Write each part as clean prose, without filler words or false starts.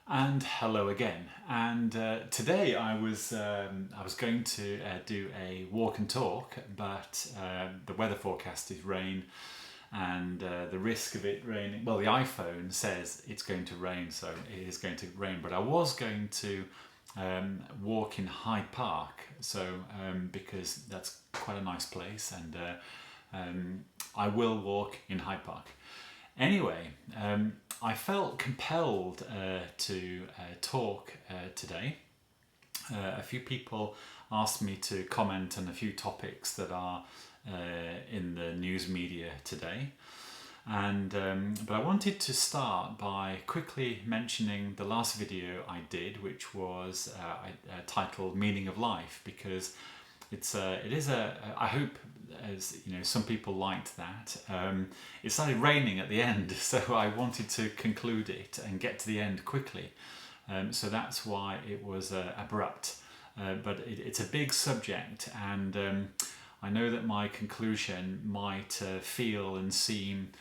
And hello again. And today I was going to do a walk and talk, but the weather forecast is rain, and the risk of it raining. Well, the iPhone says it's going to rain, so it is going to rain. But I was going to walk in Hyde Park, so because that's quite a nice place, and I will walk in Hyde Park. Anyway, I felt compelled to talk today. A few people asked me to comment on a few topics that are in the news media today. And but I wanted to start by quickly mentioning the last video I did, which was titled "Meaning of Life," because it is a I hope, as you know, some people liked that. It started raining at the end, so I wanted to conclude it and get to the end quickly. So that's why it was abrupt. But it's a big subject, and I know that my conclusion might feel and seem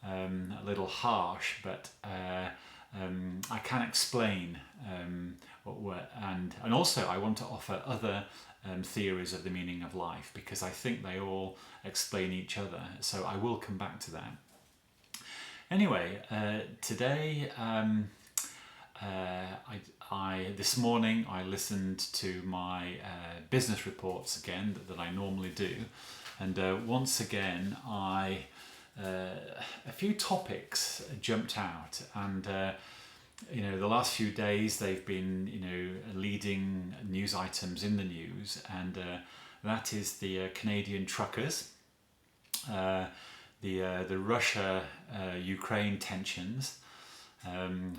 a little harsh, but I can explain and also I want to offer other theories of the meaning of life, because I think they all explain each other. So I will come back to that. Anyway, today I this morning I listened to my business reports again that I normally do, and once again a few topics jumped out, and the last few days they've been leading news items in the news, and that is the Canadian truckers, the Russia Ukraine tensions,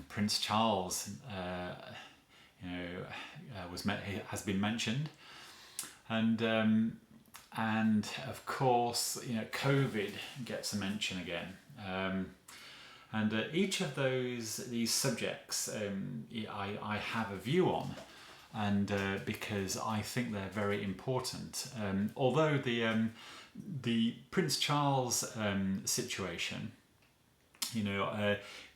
Prince Charles has been mentioned, and of course COVID gets a mention again. And each of these subjects I have a view on, and because I think they're very important. Although the Prince Charles situation,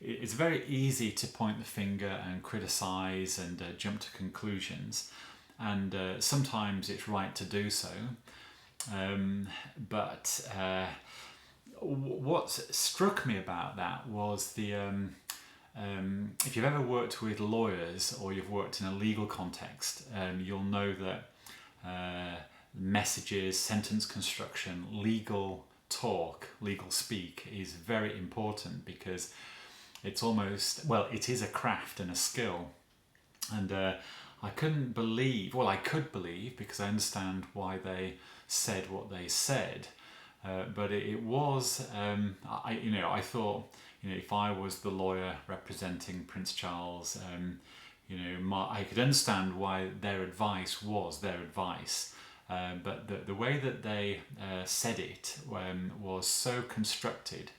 it's very easy to point the finger and criticise and jump to conclusions, and sometimes it's right to do so. But what struck me about that was if you've ever worked with lawyers or you've worked in a legal context, you'll know that messages, sentence construction, legal talk, legal speak is very important, because it's almost, well, it is a craft and a skill. And I could believe, because I understand why they said what they said. But it was, I thought, if I was the lawyer representing Prince Charles, I could understand why their advice was their advice. But the way that they said it was so constructed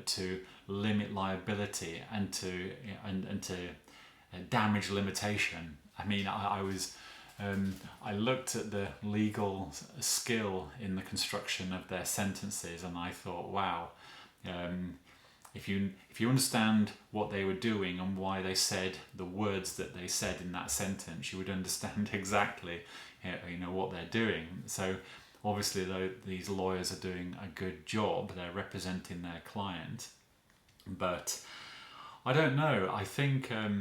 to limit liability and to damage limitation. I mean, I looked at the legal skill in the construction of their sentences, and I thought, wow, if you understand what they were doing and why they said the words that they said in that sentence, you would understand exactly what they're doing. So obviously, though, these lawyers are doing a good job. They're representing their client, but I don't know. I think I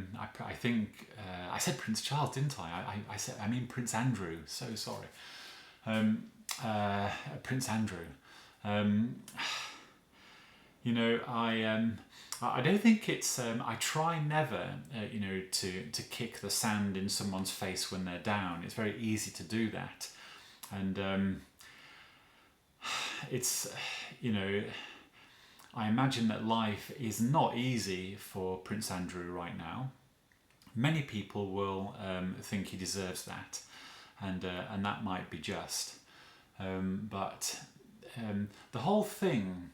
said Prince Charles, didn't I? I mean Prince Andrew. So sorry, Prince Andrew. I don't think it's. I try never, to kick the sand in someone's face when they're down. It's very easy to do that, and it's I imagine that life is not easy for Prince Andrew right now. Many people will think he deserves that, and that might be just. But the whole thing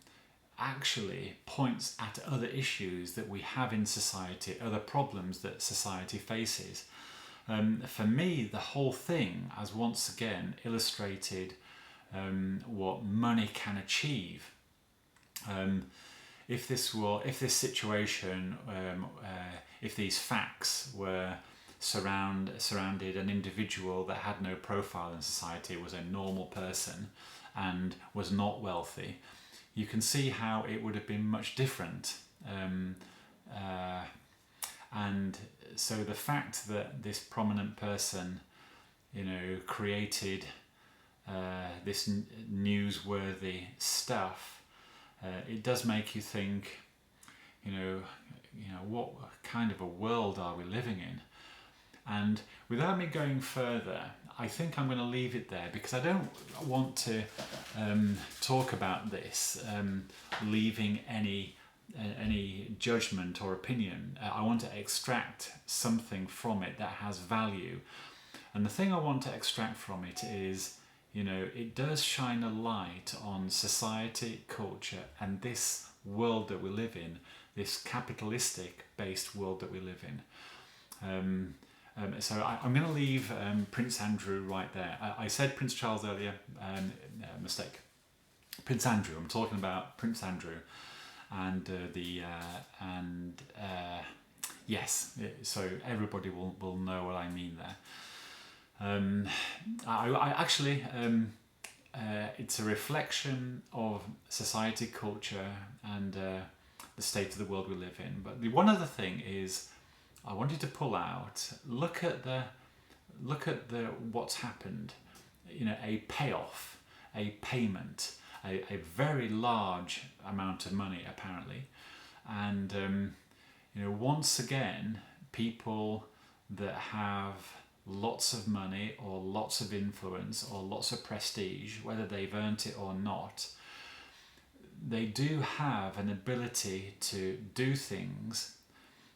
actually points at other issues that we have in society, other problems that society faces. For me, the whole thing has once again illustrated what money can achieve. If this situation if these facts were surrounded an individual that had no profile in society, was a normal person and was not wealthy, you can see how it would have been much different. And so the fact that this prominent person, created this newsworthy stuff, it does make you think, what kind of a world are we living in? And without me going further, I think I'm going to leave it there, because I don't want to talk about this leaving any judgment or opinion. I want to extract something from it that has value. And the thing I want to extract from it is, it does shine a light on society, culture, and this world that we live in, this capitalistic based world that we live in. So I'm going to leave Prince Andrew right there. I said Prince Charles earlier, mistake. Prince Andrew. I'm talking about Prince Andrew, and yes. So everybody will know what I mean there. I actually, it's a reflection of society, culture, and the state of the world we live in. But the one other thing is, I wanted to pull out, look at the what's happened, a payoff, a payment, a very large amount of money apparently, and once again, people that have lots of money or lots of influence or lots of prestige, whether they've earned it or not, they do have an ability to do things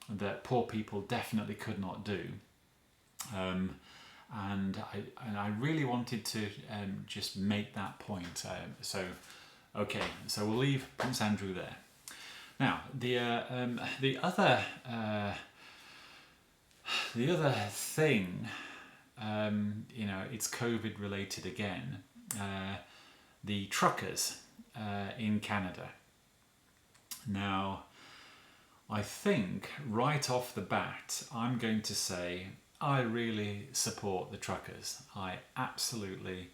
that poor people definitely could not do, and I really wanted to just make that point. So we'll leave Prince Andrew there. Now the other thing, it's COVID related again. The truckers in Canada. Now, I think right off the bat, I'm going to say I really support the truckers. I absolutely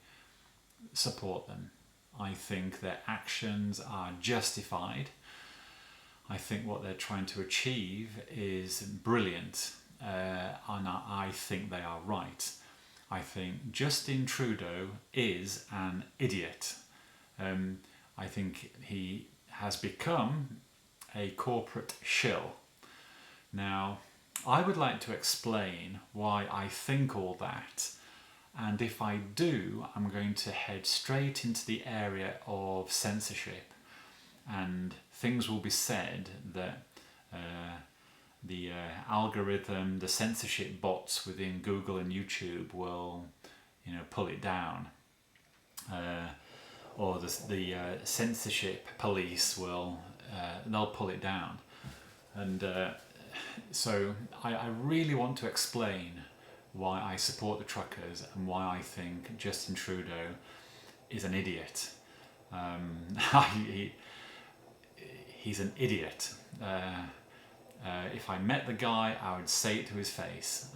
support them. I think their actions are justified. I think what they're trying to achieve is brilliant, and I think they are right. I think Justin Trudeau is an idiot. I think he has become a corporate shill. Now, I would like to explain why I think all that, and if I do, I'm going to head straight into the area of censorship, and things will be said that the algorithm, the censorship bots within Google and YouTube will, pull it down, or the censorship police will. They'll pull it down, and so I really want to explain why I support the truckers and why I think Justin Trudeau is an idiot. He's an idiot. If I met the guy, I would say it to his face.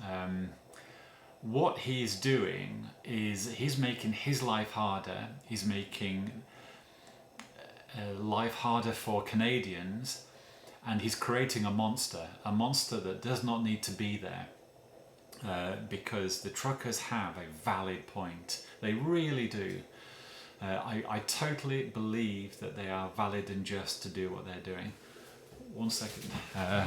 What he's doing is he's making his life harder. He's making life harder for Canadians, and he's creating a monster that does not need to be there, because the truckers have a valid point. They really do. I totally believe that they are valid and just to do what they're doing. One second. I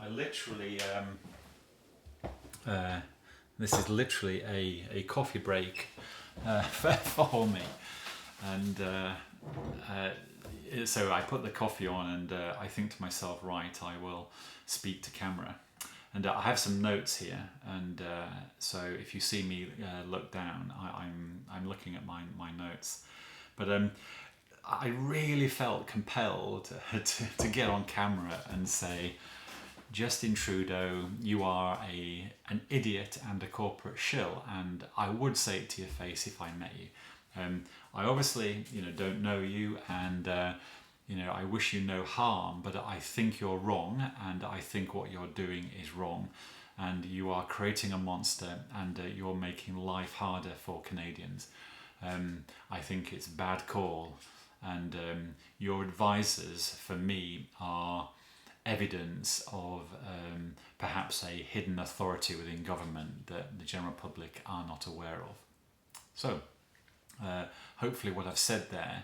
literally this is literally a coffee break for me, and so I put the coffee on, and I think to myself, right, I will speak to camera, and I have some notes here, and so if you see me look down, I'm looking at my notes, but I really felt compelled to get on camera and say, Justin Trudeau, you are an idiot and a corporate shill, and I would say it to your face if I met you. I obviously, don't know you, and I wish you no harm, but I think you're wrong, and I think what you're doing is wrong, and you are creating a monster, and you're making life harder for Canadians. I think it's a bad call, and your advisors for me are evidence of perhaps a hidden authority within government that the general public are not aware of. So hopefully what I've said there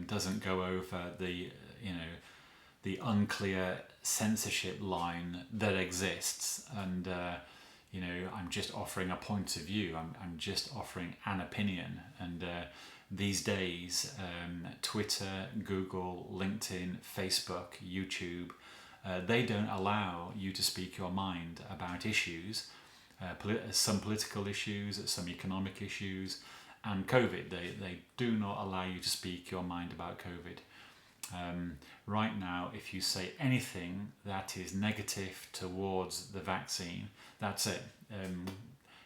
doesn't go over the unclear censorship line that exists, and I'm just offering a point of view. I'm just offering an opinion, and these days Twitter, Google, LinkedIn, Facebook, YouTube, they don't allow you to speak your mind about issues, some political issues, some economic issues, and COVID. They do not allow you to speak your mind about COVID. Right now, if you say anything that is negative towards the vaccine, that's it.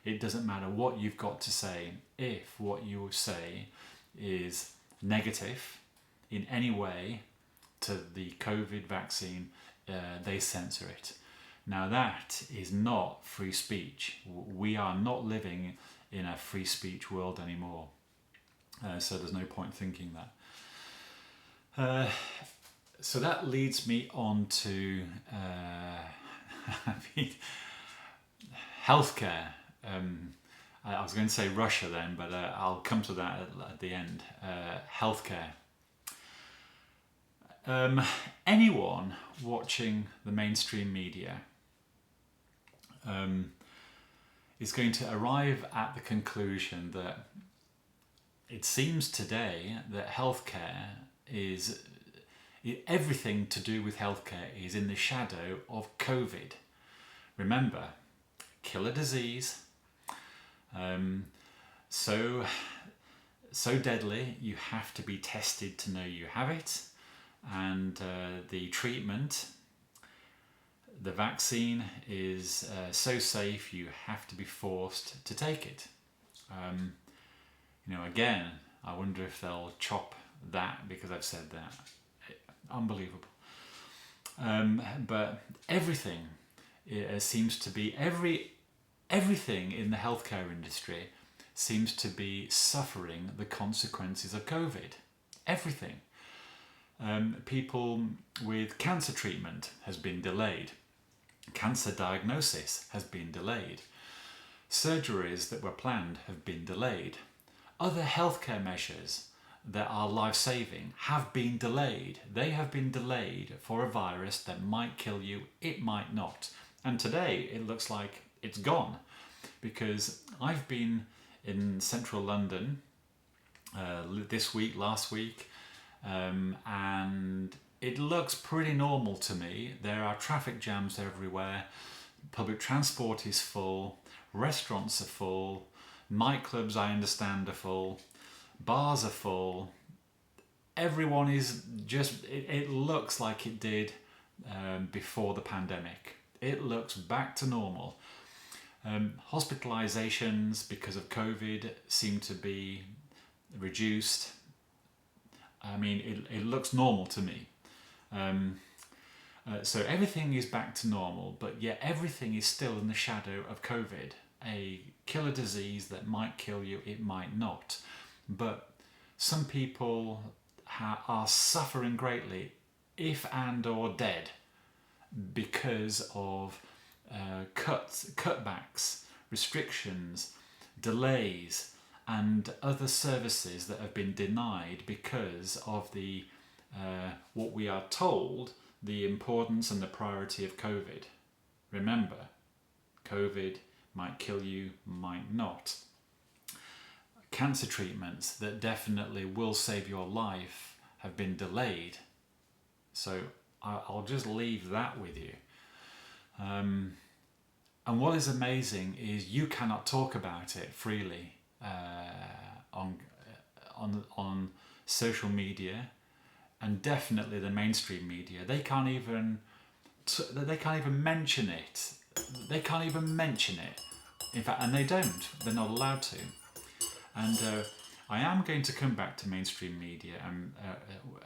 It doesn't matter what you've got to say. If what you say is negative in any way to the COVID vaccine, they censor it. Now that is not free speech. We are not living in a free speech world anymore. So there's no point thinking that. So that leads me on to healthcare. I was going to say Russia then, but I'll come to that at the end. Healthcare. Anyone watching the mainstream media is going to arrive at the conclusion that it seems today that healthcare is, everything to do with healthcare is in the shadow of COVID. Remember, killer disease, so deadly you have to be tested to know you have it, and the treatment, the vaccine, is so safe you have to be forced to take it. Again, I wonder if they'll chop that because I've said that. Unbelievable. But everything seems to be, everything in the healthcare industry seems to be suffering the consequences of COVID. Everything. People with cancer treatment has been delayed. Cancer diagnosis has been delayed. Surgeries that were planned have been delayed. Other healthcare measures that are life-saving have been delayed. They have been delayed for a virus that might kill you, it might not. And today it looks like it's gone, because I've been in central London this week, last week, and it looks pretty normal to me. There are traffic jams everywhere, public transport is full, restaurants are full, nightclubs, I understand, are full, bars are full. Everyone is just, it looks like it did before the pandemic. It looks back to normal. Hospitalizations because of COVID seem to be reduced. I mean, it looks normal to me. So everything is back to normal, but yet everything is still in the shadow of COVID, a killer disease that might kill you, it might not. But some people are suffering greatly, if and or dead, because of cutbacks, restrictions, delays, and other services that have been denied because of the what we are told, the importance and the priority of COVID. Remember, COVID might kill you, might not. Cancer treatments that definitely will save your life have been delayed. So I'll just leave that with you. And what is amazing is you cannot talk about it freely on social media, and definitely the mainstream media. They can't even mention it. They can't even mention it. In fact, and they don't. They're not allowed to. And I am going to come back to mainstream media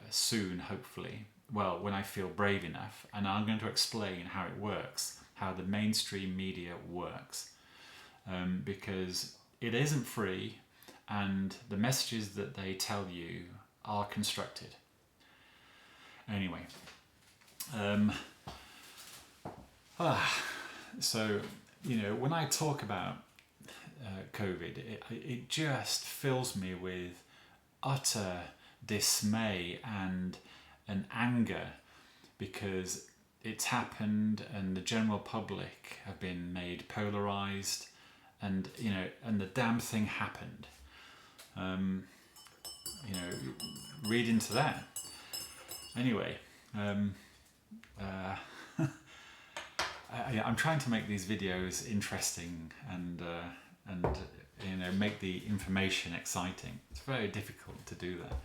soon, hopefully. Well, when I feel brave enough, and I'm going to explain how it works, how the mainstream media works, because it isn't free, and the messages that they tell you are constructed. Anyway, so when I talk about COVID, it just fills me with utter dismay and anger, because it's happened and the general public have been made polarized, and and the damn thing happened. Read into that. Anyway, I'm trying to make these videos interesting and make the information exciting. It's very difficult to do that,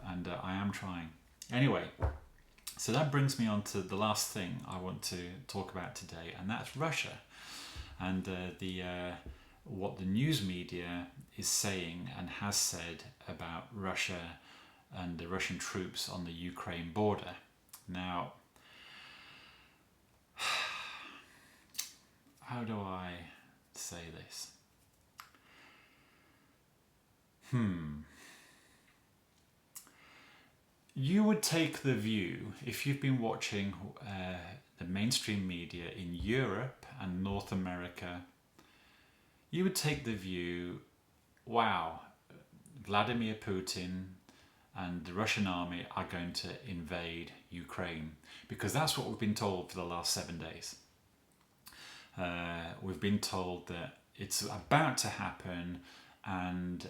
and I am trying. Anyway, so that brings me on to the last thing I want to talk about today, and that's Russia, and what the news media is saying and has said about Russia and the Russian troops on the Ukraine border. Now, how do I say this? You would take the view, if you've been watching the mainstream media in Europe and North America, you would take the view, wow, Vladimir Putin and the Russian army are going to invade Ukraine, because that's what we've been told for the last 7 days. We've been told that it's about to happen, and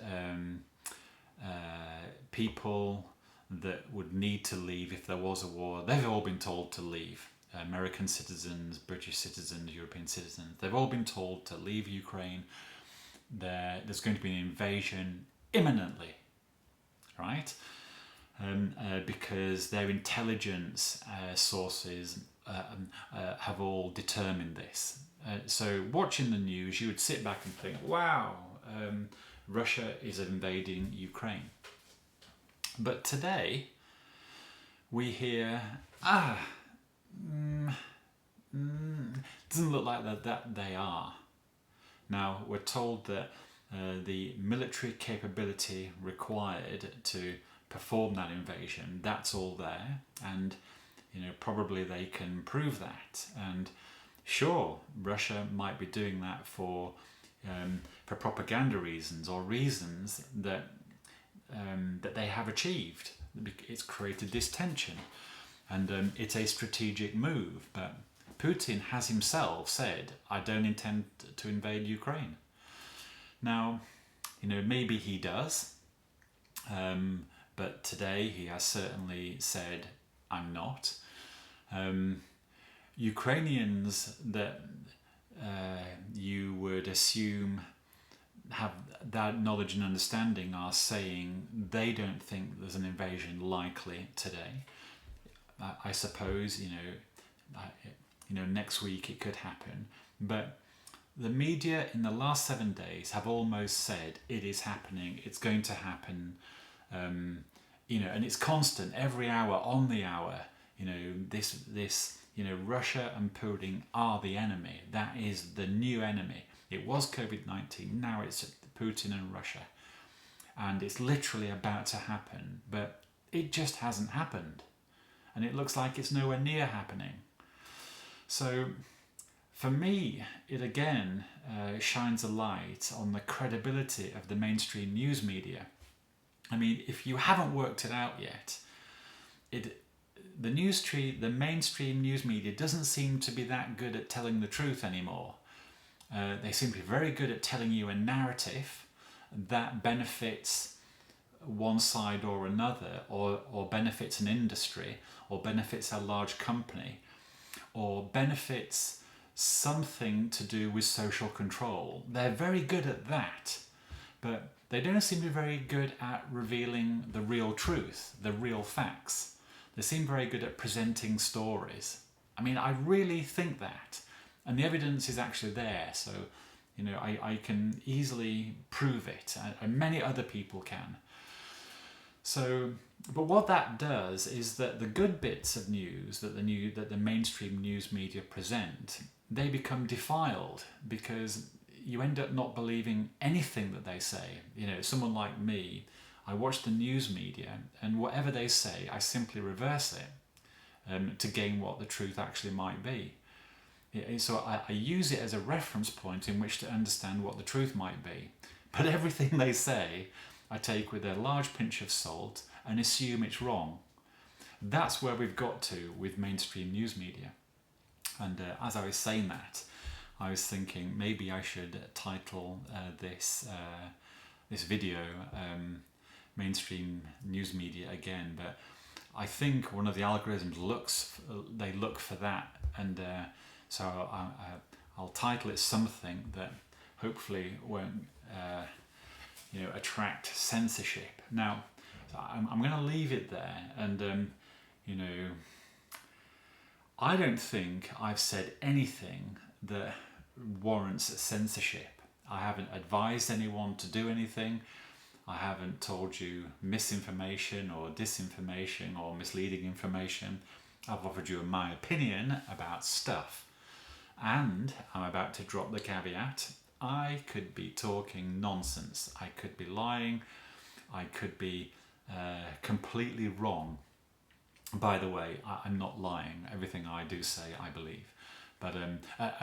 people that would need to leave if there was a war, they've all been told to leave. American citizens, British citizens, European citizens, they've all been told to leave Ukraine. There's going to be an invasion imminently, right? Because their intelligence sources have all determined this. So watching the news, you would sit back and think, wow, Russia is invading Ukraine. But today, we hear, doesn't look like that they are. Now, we're told that the military capability required to perform that invasion, that's all there, and probably they can prove that. And sure, Russia might be doing that for propaganda reasons, or reasons that they have achieved. It's created this tension, and it's a strategic move. But Putin has himself said, I don't intend to invade Ukraine. Now, maybe he does, but today he has certainly said, I'm not. Ukrainians that you would assume have that knowledge and understanding are saying they don't think there's an invasion likely today. I suppose, next week it could happen. But the media in the last 7 days have almost said it is happening, it's going to happen, and it's constant, every hour, on the hour. Russia and Putin are the enemy. That is the new enemy. It was COVID-19, now it's Putin and Russia. And it's literally about to happen, but it just hasn't happened. And it looks like it's nowhere near happening. So, for me, it again shines a light on the credibility of the mainstream news media. I mean, if you haven't worked it out yet, the mainstream news media doesn't seem to be that good at telling the truth anymore. They seem to be very good at telling you a narrative that benefits one side or another, or benefits an industry, or benefits a large company, or benefits something to do with social control. They're very good at that, but they don't seem to be very good at revealing the real truth, the real facts. They seem very good at presenting stories. I mean, I really think that. And the evidence is actually there. So You know, I can easily prove it, and many other people can. So, but what that does is that the good bits of news that the mainstream news media present, they become defiled because you end up not believing anything that they say. You know, someone like me, I watch the news media, and whatever they say, I simply reverse it to gain what the truth actually might be. So I use it as a reference point in which to understand what the truth might be. But everything they say, I take with a large pinch of salt and assume it's wrong. That's where we've got to with mainstream news media. And as I was saying that, I was thinking maybe I should title this video mainstream news media again. But I think one of the algorithms look for that, and so I'll title it something that hopefully won't attract censorship. Now, I'm going to leave it there, and I don't think I've said anything that warrants censorship. I haven't advised anyone to do anything. I haven't told you misinformation or disinformation or misleading information. I've offered you my opinion about stuff. And I'm about to drop the caveat. I could be talking nonsense. I could be lying. I could be completely wrong. By the way, I'm not lying. Everything I do say, I believe. But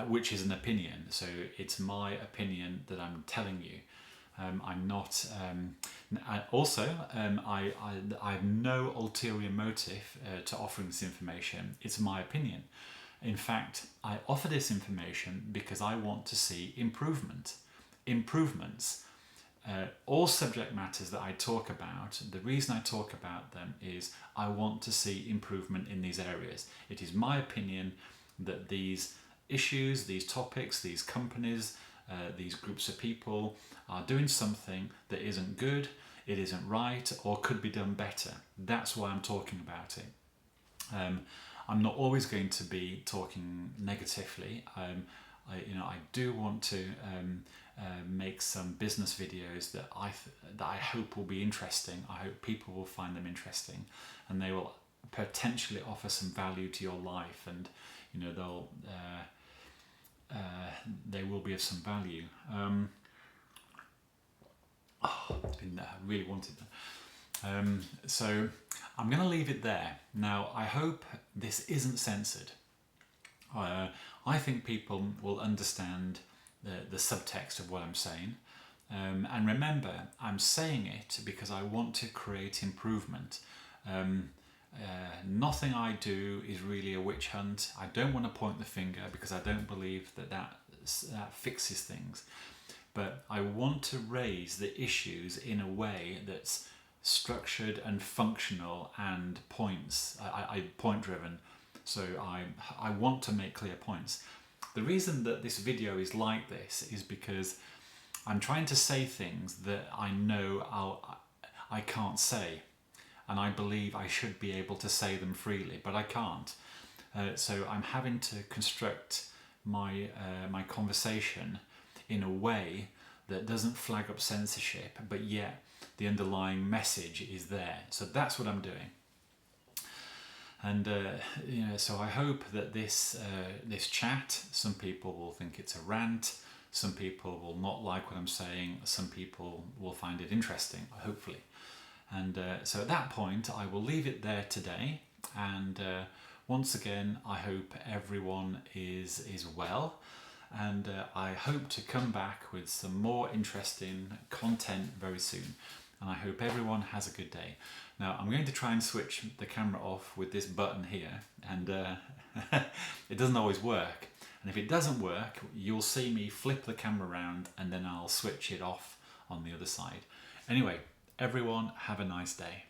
which is an opinion. So it's my opinion that I'm telling you. I'm not. I have no ulterior motive to offering this information. It's my opinion. In fact, I offer this information because I want to see improvements. All subject matters that I talk about, the reason I talk about them is I want to see improvement in these areas. It is my opinion that these issues, these topics, these companies, these groups of people are doing something that isn't good, it isn't right, or could be done better. That's why I'm talking about it. I'm not always going to be talking negatively. I do want to make some business videos that I hope will be interesting. I hope people will find them interesting, and they will potentially offer some value to your life, and they will be of some value. It's been I really wanted that. So I'm going to leave it there. Now, I hope this isn't censored. I think people will understand the subtext of what I'm saying. And remember, I'm saying it because I want to create improvement. Nothing I do is really a witch hunt. I don't want to point the finger because I don't believe that fixes things. But I want to raise the issues in a way that's structured and functional and point driven. So I want to make clear points. The reason that this video is like this is because I'm trying to say things that I know I can't say, and I believe I should be able to say them freely, but I can't. So I'm having to construct my conversation in a way that doesn't flag up censorship, but yet the underlying message is there. So that's what I'm doing. And so I hope that this chat, some people will think it's a rant, some people will not like what I'm saying, some people will find it interesting, hopefully. And so at that point, I will leave it there today. And once again, I hope everyone is well. And I hope to come back with some more interesting content very soon. And I hope everyone has a good day. Now, I'm going to try and switch the camera off with this button here. And it doesn't always work. And if it doesn't work, you'll see me flip the camera around and then I'll switch it off on the other side. Anyway, everyone, have a nice day.